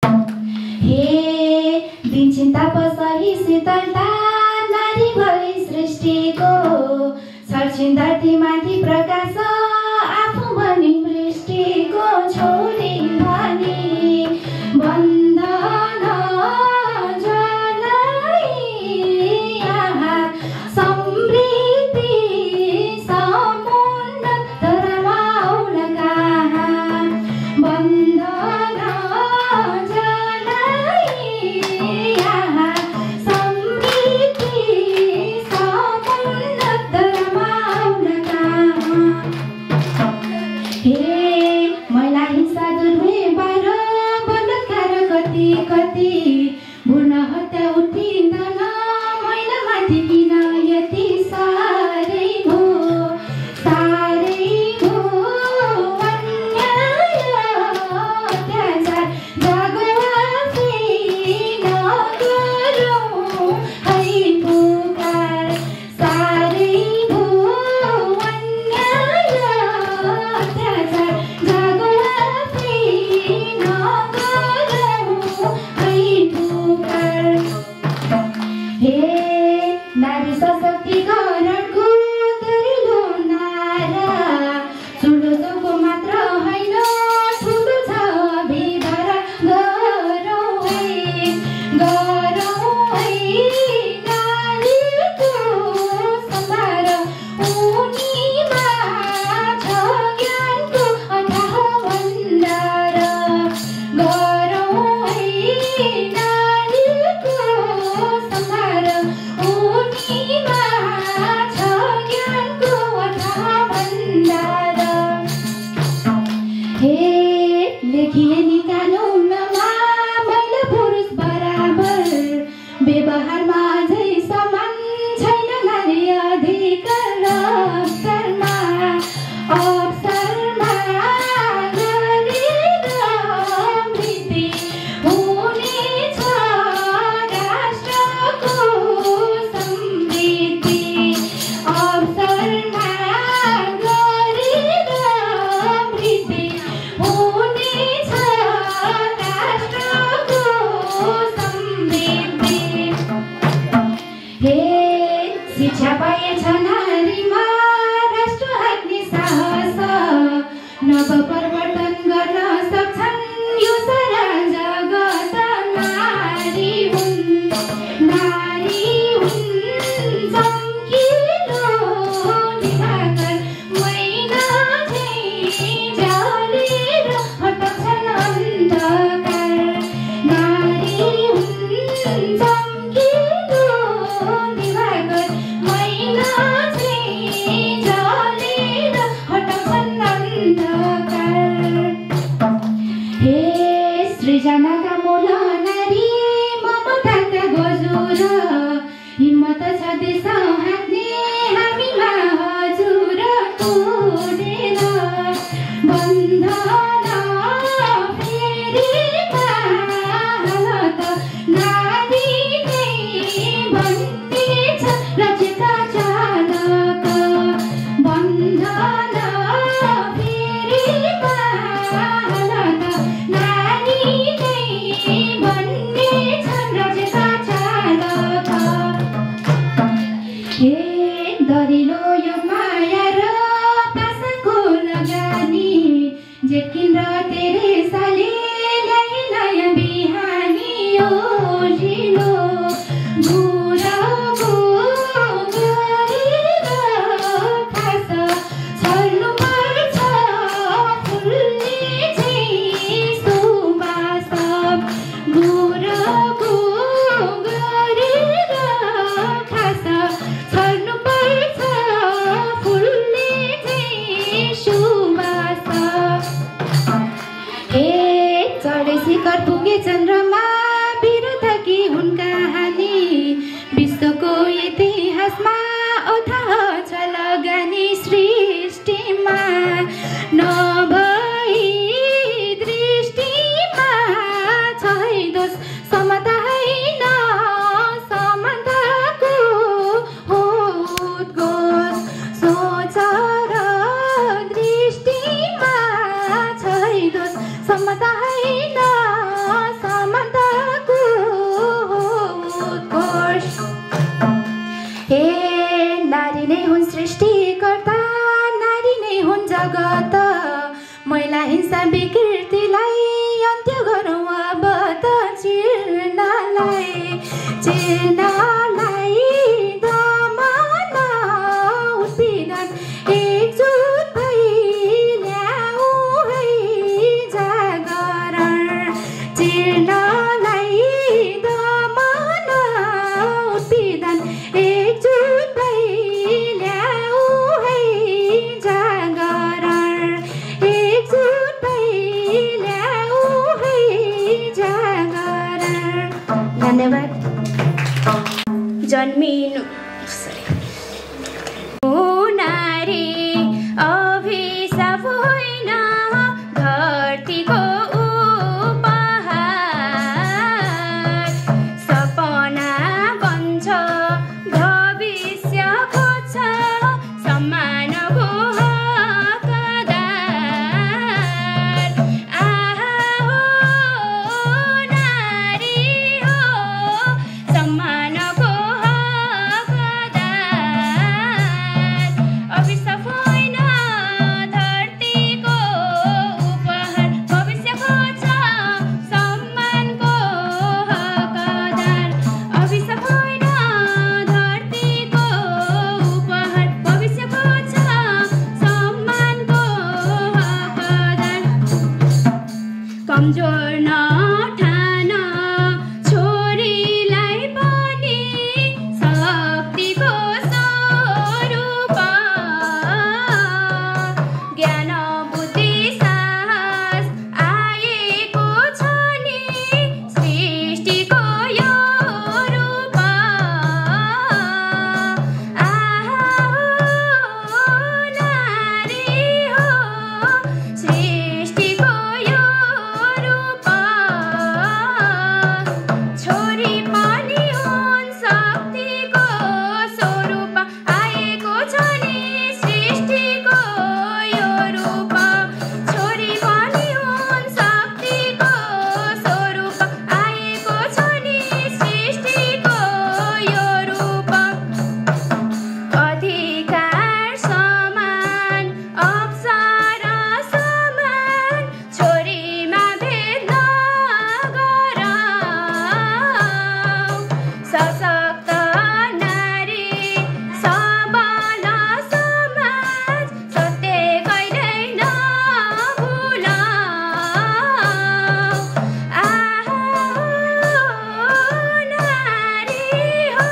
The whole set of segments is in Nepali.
हे दिन्छन् तपसही शीतलता नारी भई सृष्टिको छर्छिन् धरतीमाथि प्रकाश आफू भनी वृष्टिको छोरी भनी बन्धन जलाई यहाँ समृद्धि समुन्न तरमा औलका बन्धन जलाई यहाँ समृद्धि समुन्न तरमा औलका हे मैला हिंसा दुर्व्यवहार बलात्कार कति कति भ्रूण हत्या उठिँदैन मैला माथि किन यति साह्रै भो अन्याय अत्याचार जागो आफै नगरौँ है पुकार साह्रै भो अन्याय अत्याचार जागो आफै नगरौँ है पुकार हे नारी सशक्तिकरणको दरिलो नारा ठुलो मात्र होइन ठुलो छ अभिभार गरौँ है नारीको सम्भार उनीमा छ ज्ञानको अथाह भण्डार गरौँ है नारीको सम्भार उनीमा छ ज्ञानको अथाह भण्डार हे लेखिए निकालौँमा महिला पुरुष बराबर व्यवहारमा अझै समान छैन नारी अधिकार अवसरमा गरेर वृद्धि हुनेछ राष्ट्रको समृद्धि अवसरमा गरेर वृद्धि हुनेछ राष्ट्रको समृद्धि हे शिक्षा पाएछ नारीमा राष्ट्र हात्ने साहस नव परिवर्तन गर्न सक्छन् यो सारा जगत नारी हुन् चम्किलो दिवाकर मैना झैँ जलेर हटाउँछन् अन्धकार नारी हुन् चम्किलो दिवाकर मैना झैँ जलेर हटाउँछन् अन्धकार हे सृजनाका मूल नारी ममताका गजुर हिम्मत छ देश हाँक्ने हामीमा हजुर तोडेर बन्धन फेरिमा हालत नारी नै भन्ने छ रचेका चालक बन्धन फेरिमा हालत नारी नै भन्ने छ रचेका चालक हे दरिलो यो माया र पासाको लगानी जेकिन र तेरेसाले ल्याए नयाँ बिहानी योजिलो गुराको गरेर खास छर्नुपर्छ फुल्ने चाहिँ सुबास गुराको गरेर खास छर्नुपर्छ फुल्ने चाहिँ सुबास हे चढे शिखर पुगे चन्द्रमा विरुद्धकी हुन् कहानी विश्वको इतिहासमा अथाह छ लगानी सृष्टिमा नभई दृष्टिमा छै दोष समता होइन समानताको हो उद्घोष सोच र दृष्टिमा छै दोष समता होइन जीर्णलाई दमन उत्पीडन एकजुट भई ल्याऊ है जागरण एकजुट भई ल्याऊ है जागरण। धन्यवाद। जन्मिनु नारी अभिशाप होइन धरतीको उपहार सपना बन्छ भविष्य खोज्छ सम्मानको हकदार। आहा हो नारी हो सम्मानको हकदार अभिशाप होइन धरतीको उपहार भविष्य खोज्छ सम्मानको हकदार। अभिशाप होइन धरतीको उपहार भविष्य खोज्छ सम्मानको हकदार। कमजोर नठान छोरीलाई पनि शक्तिको स्वरूप ज्ञान बुद्धि साहस आएको छ नि सृष्टिको यो रूप। आहा हो नारी हो सृष्टिको यो रूप। छोरी पनि हुन् शक्तिको स्वरूप आएको छ नि सृष्टिको यो रूप। छोरी पनि हुन् शक्तिको स्वरूप आएको छ नि सृष्टिको यो रूप। अधिकार समान अवसर समान छोरीमा भेद नगरौँ। सशक्त नारी सबल समाज सत्य कहिल्यै नभुलौँ। आहा हो नारी हो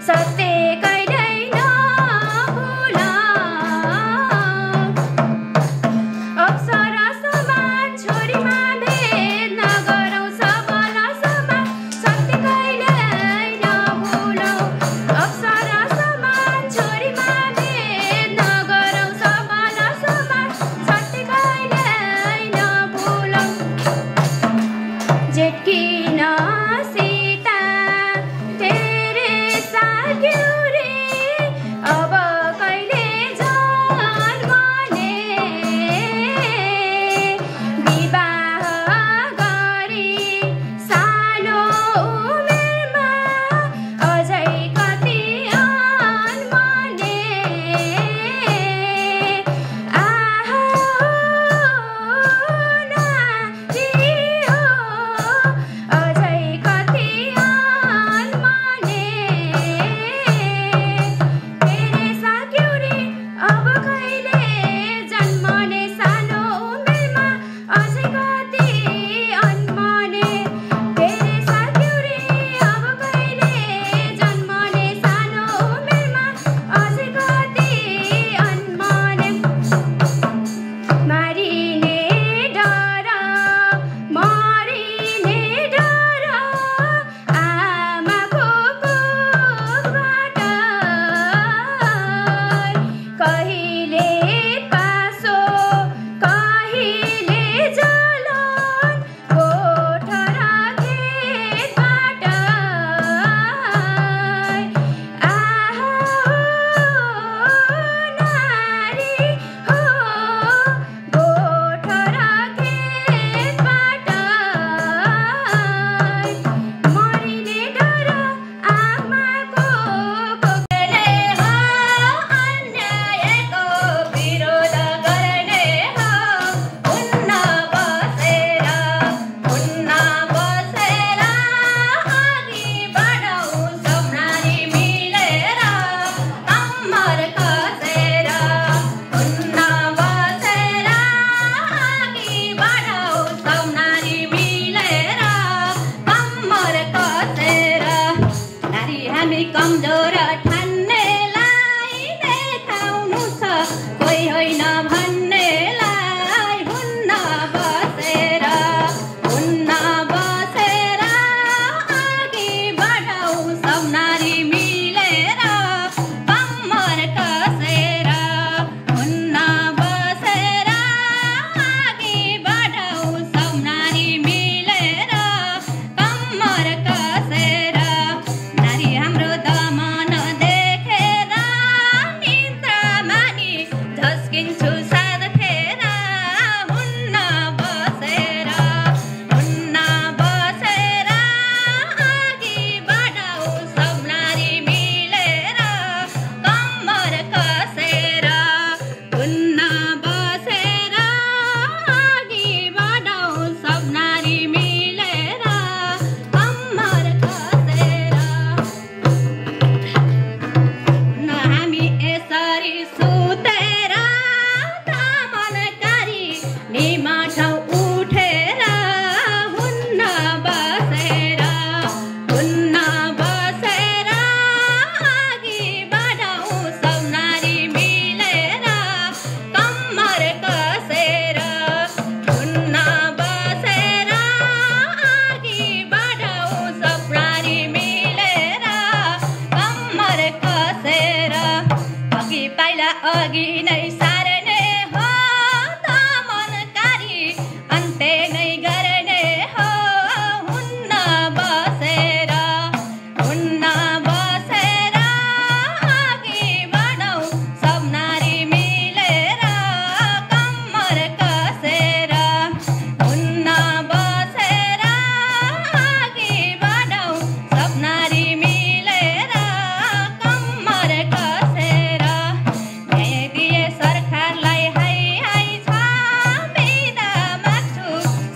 सत्य कहिल्यै नभुलौँ। अवसर समान छोरीमा भेद नगरौँ सबल समान सत्य कहिल्यै नभुलौँ। अवसर समान छोरीमा भेद नगरौँ सबल समान सत्य कहिल्यै नभुलौँ। जेठकिन सीता तेरेसा क्युरी अब कहिले जन्मने विवाह गरी सानो उमेरमा अझै कति अनमने। आहा हो नारी हो अझै अघि नै सार्ने हो दमनकारी अन्त्य नै गर्ने हो हुन्न बसेर अघि बढौँ सब नारी मिलेर कम्मर कसेर हुन्न बसेर अघि बढौँ सब नारी मिलेर कम्मर कसेर न्याय दिए सरकारलाई हाई हाई छ बिदा माग्छु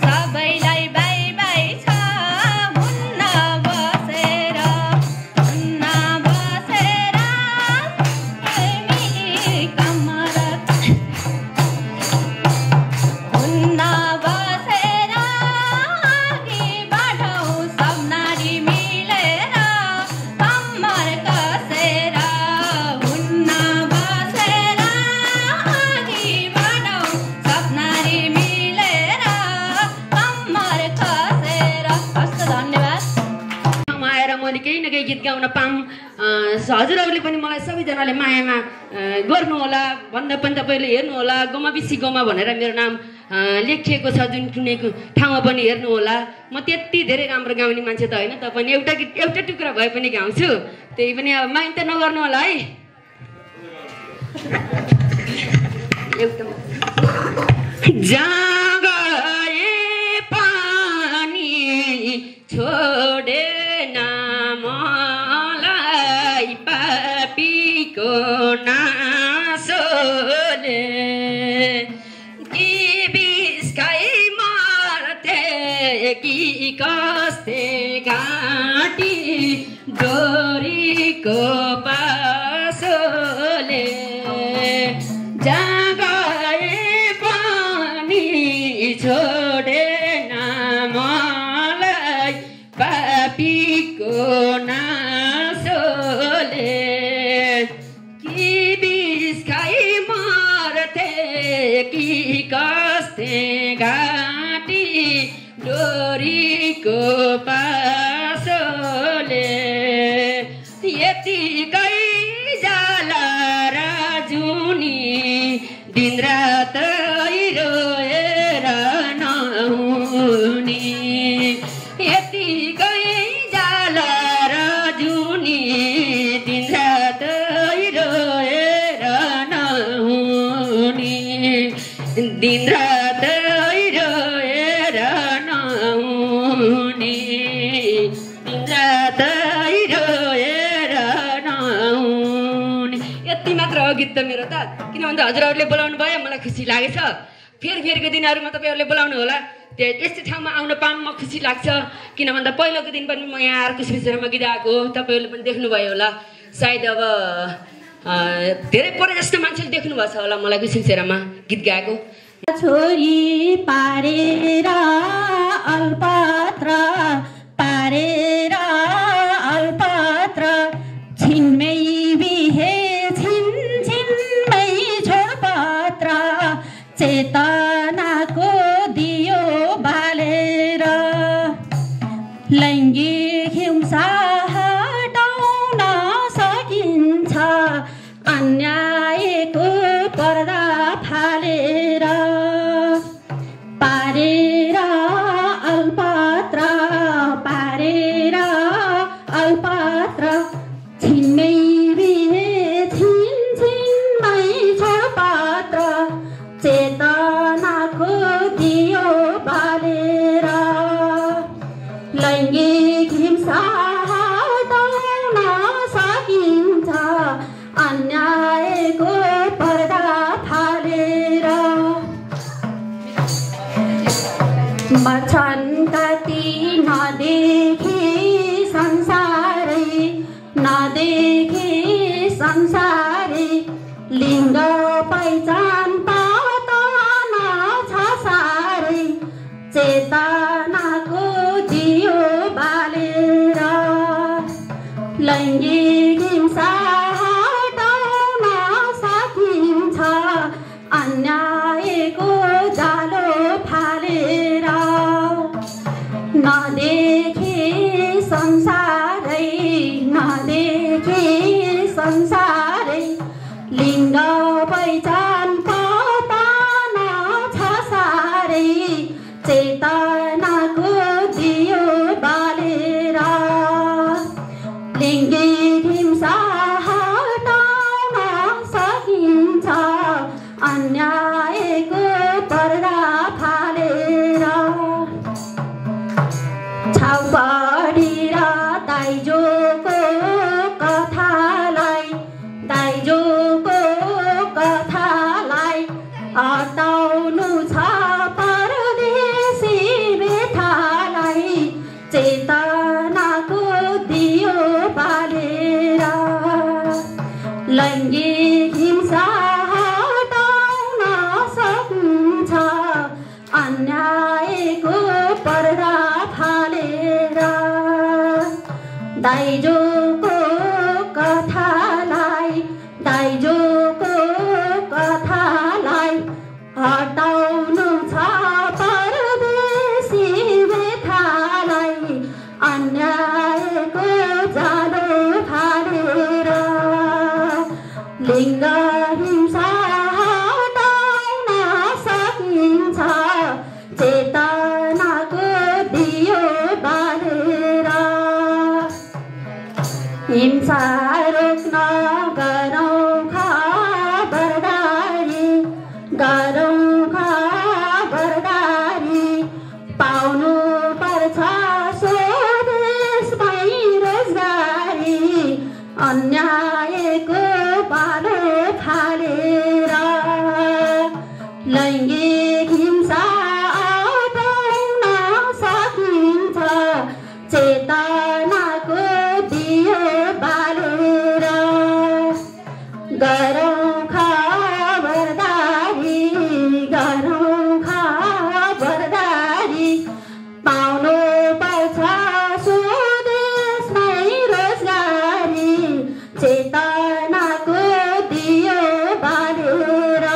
सबैलाई बाई बाई छ हुन्न बसेर हामी कम्मर हुन्न बसेर अघि बढौँ सब नारी मिलेर कम्मर कसेर हुन्न बसेर अघि बढौँ सब नारी मिलेर कम्मर कसेर। हस् त धन्यवाद। ठाउँमा आएर मैले केही न केही गीत गाउन पाऊँ हजुरहरूले पनि मलाई सबैजनाले मायामा गर्नुहोला भन्दा पनि तपाईँले हेर्नुहोला गोमा बिसी गोमा भनेर मेरो नाम लेखिएको छ जुन कुनै ठाउँमा पनि हेर्नुहोला। म त्यति धेरै राम्रो गाउने मान्छे त होइन तपाईँ एउटा गीत एउटा टुक्रा भए पनि गाउँछु त्यही पनि अब माइन त नगर्नु होला है। एउटा जहाँ गए पानी छोडेन मलाई पापीको नासोले कि बिस्काइ मर्थे कि कस्ते घाँटी डोरीको पासोले जहाँ गए पनि छोडेन मलाई पापीको नासोले कि बिस खाइ मर्थे कि कस्ते घाँटी डोरीको पासोले यतिकै जाला राजुनी दिनरात रोएर नहुनी यतिकै जाला राजुनी दिनरात रोएर नहुनी दिनरात रोएर नहुनी दिनरात रोएर नहुनी। यति मात्र हो गीत त मेरो त किन भन्दा हजुरहरूले बोलाउनु भयो मलाई खुसी लागेछ। फेरिको दिनहरूमा तपाईँहरूले बोलाउनु होला यस्तो ठाउँमा आउन पाउनु म खुसी लाग्छ किन भन्दा पहिलोको दिन पनि म यहाँ आएर खुसीमा गीत गाएको तपाईँहरूले पनि देख्नुभयो होला सायद अब धेरै परे जस्तो मान्छेले देख्नुभएको छ होला मलाई खुसीमा गीत गाएको। छोरी पारेर अल्पत्र पारेर अल्पत्र छिनमै बिहे छिनमै छोडपत्र चेतनाको दियो बालेर लैङ्गिक हिंसा हटाउन सकिन्छ अन्यायको पर्दा फालेर पारेर अल्पत्र पारेर अल्पत्र छिनमै बिहे छिनमै छोडपत्र चेतनाको दियो बालेर लैङ्गिक हिंसा हटाउन सकिन्छ अन्यायको पर्दा फालेर मछन् कति नदेखे संसारै लिङ्ग पहिचान पाउन छ सारै चेतनाको दियो बालेर लैङ्गिक हिंसा हटाउन सकिन्छ अन्यायको जालो फालेर नदेखे संसारै लिङ्ग छाउपडी र दाइजोको कथालाई हटाउनु छ परदेशी बेथालाई चेतनाको दियो बालेर लैङ्गिक हिंसा हटाउन सकिन्छ अन्यायको पर्दा फालेर दाइजोको कथालाई हटाउनु छ परदेशी बेथालाई अन्यायको जालो फालेर लिङ्ग हिंसा हटाउन सकिन्छ चेतनाको दियो बालेर हिंसा रोक्न गरौँ खबरदारी पाउनु पर्छ स्वदेशमै रोजगारी अन्यायको पालो फालेर लैङ्गिक हिंसा हटाउन सकिन्छ चेतनाको दियो बालेर गरौँ खबरदारी पाउनु पर्छ स्वदेशमै रोजगारी चेतनाको दियो बालेर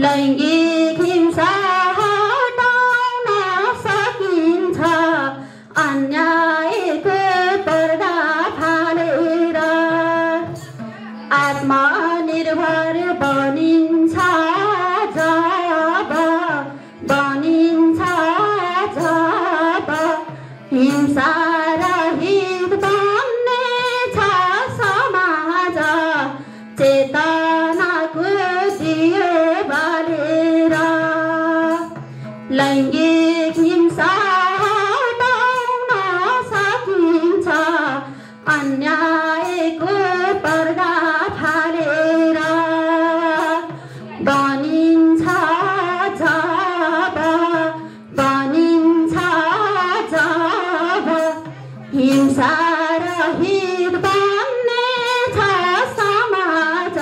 लैङ्गिक हिंसा हटाउन सकिन्छ अन्यायको पर्दा फालेर आत्मनिर्भर बनिन्छ जब हिंसा रहित बन्नेछ समाज चेतनाको दियो बालेर लैङ्गिक हिंसा हटाउन सकिन्छ अन्यायको पर्दा फालेर बनिन्छ जब हिंसा रहित बन्नेछ समाज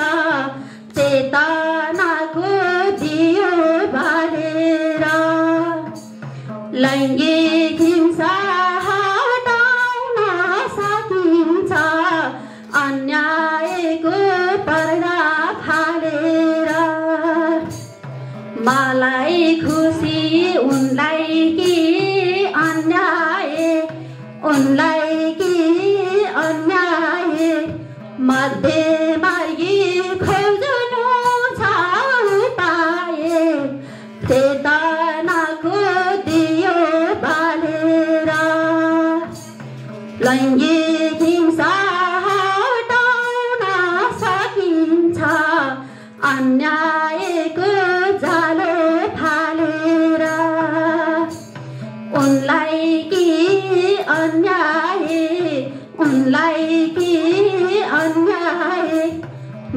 चेतनाको दियो बालेर लैङ्गिक हिंसा हटाउन सकिन्छ अन्यायको पर्दा फालेर मलाई खुसी उनलाई कि अन्याय मध्यमार्गी खोज्नु छ उपाय चेतनाको दियो बालेर लैङ्गिक हिंसा हटाउन सकिन्छ अन्यायको जालो फालेर उनलाई कि अन्याय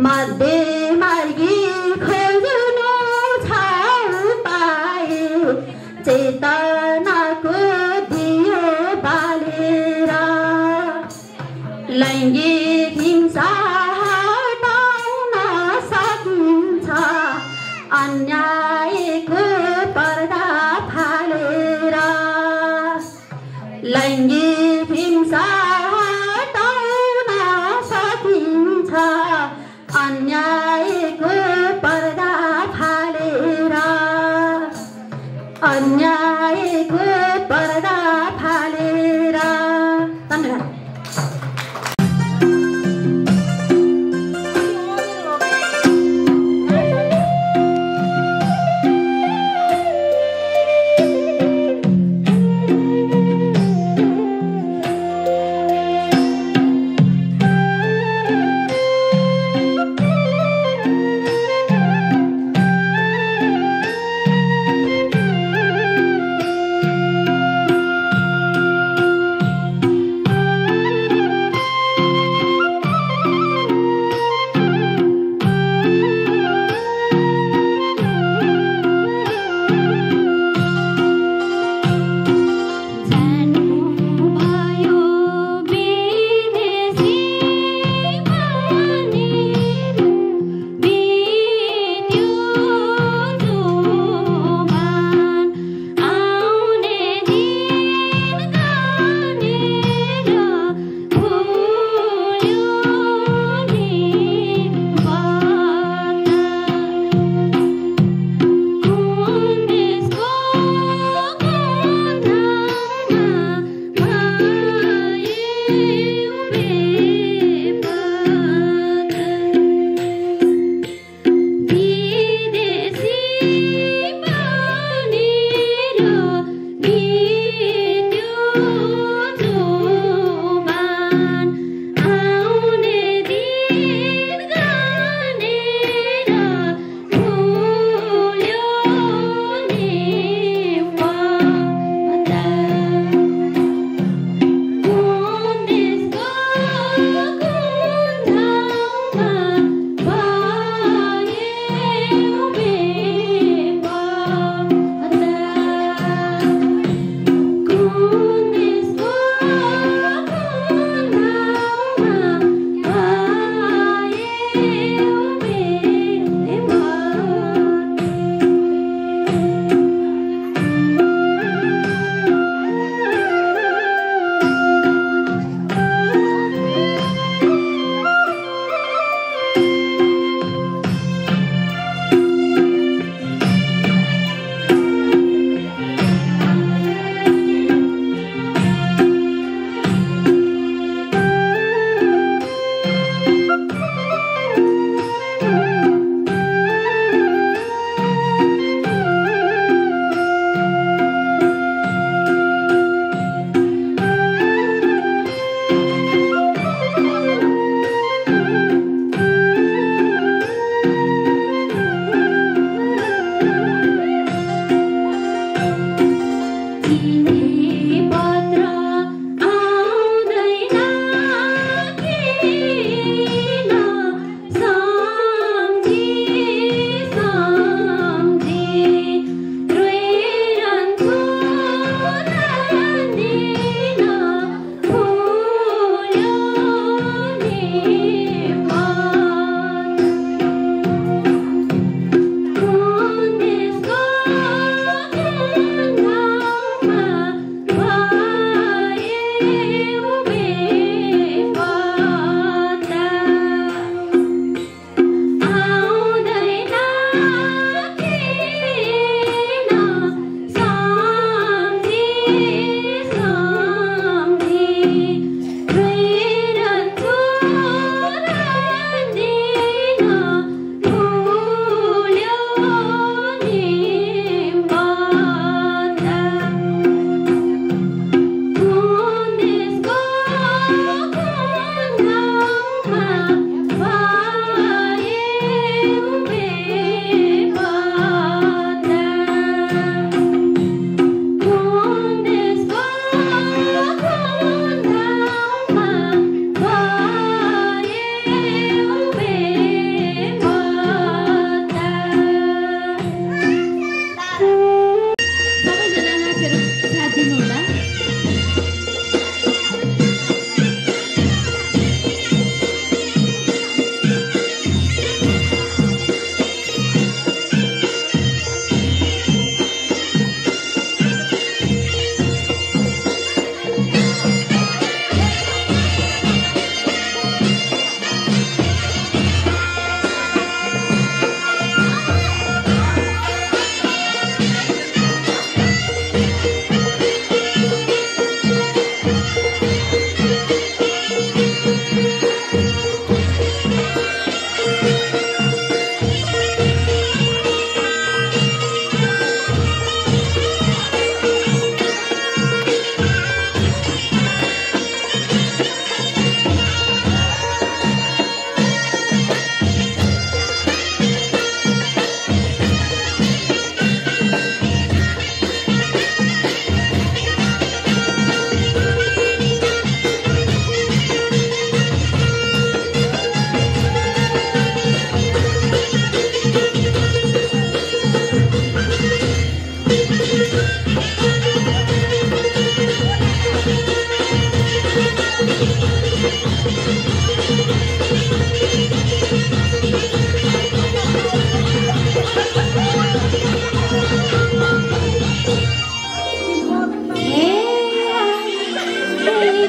मध्यमार्गी खोज्नु छ उपाय चेतनाको दियो बालेर लैङ्गिक हिंसा हटाउन सकिन्छ अन्यायको पर्दा फालेर लैङ्गिक हिंसा हटाउन सकिन्छ अन्यायको पर्दा फालेर अन्यायको पर्दा फालेर धन्यवाद।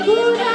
कुरा